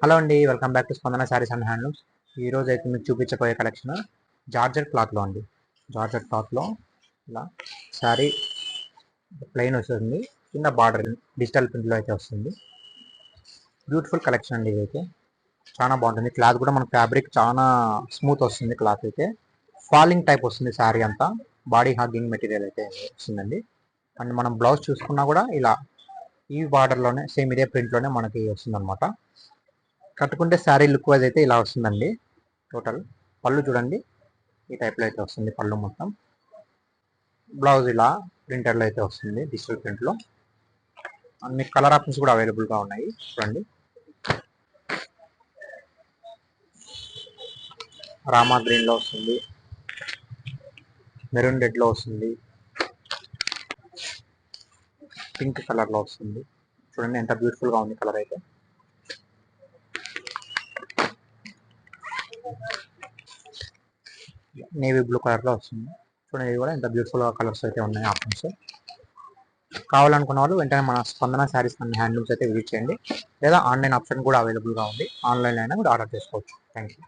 Hello అండి, welcome back to స్పందన saris and handlooms. ఈరోజు అయితే మీకు చూపించబోయే కలెక్షన్ జార్జెట్ క్లాత్లో అండి. జార్జెట్ క్లాత్లో ఇలా శారీ ప్లెయిన్ వస్తుంది, కింద బార్డర్ డిజిటల్ ప్రింట్లో అయితే వస్తుంది. బ్యూటిఫుల్ కలెక్షన్ అండి. ఇదైతే చాలా బాగుంటుంది. క్లాత్ కూడా మన ఫ్యాబ్రిక్ చాలా స్మూత్ వస్తుంది. క్లాత్ అయితే ఫాలింగ్ టైప్ వస్తుంది. శారీ అంతా బాడీ హగ్గింగ్ మెటీరియల్ అయితే వస్తుందండి. అండ్ మనం బ్లౌజ్ చూసుకున్నా కూడా ఇలా ఈ బార్డర్లోనే సేమ్ ఇదే ప్రింట్లోనే మనకి వస్తుంది అనమాట. కట్టుకుంటే శారీ లుక్ వైజ్ అయితే ఇలా వస్తుందండి. టోటల్ పళ్ళు చూడండి, ఈ టైప్లో అయితే వస్తుంది పళ్ళు మొత్తం. బ్లౌజ్ ఇలా ప్రింటర్లో అయితే వస్తుంది, డిజిటల్ ప్రింట్లో. అండ్ మీకు కలర్ ఆప్షన్స్ కూడా అవైలబుల్గా ఉన్నాయి. చూడండి, రామా గ్రీన్లో వస్తుంది, మెరూన్ రెడ్లో వస్తుంది, పింక్ కలర్లో వస్తుంది. చూడండి ఎంత బ్యూటిఫుల్గా ఉంది కలర్ అయితే. నేవీ బ్లూ కలర్లో వస్తుంది. చూడండి, ఇది కూడా ఎంత బ్యూటిఫుల్గా కలర్స్ అయితే ఉన్నాయి ఆప్షన్స్. కావాలనుకున్న వాళ్ళు వెంటనే మన స్పందన శారీస్ అండ్ హ్యాండ్లూమ్స్ అయితే విజిట్ చేయండి, లేదా ఆన్లైన్ ఆప్షన్ కూడా అవైలబుల్గా ఉంది. ఆన్లైన్ అయినా కూడా ఆర్డర్ చేసుకోవచ్చు. Thank you.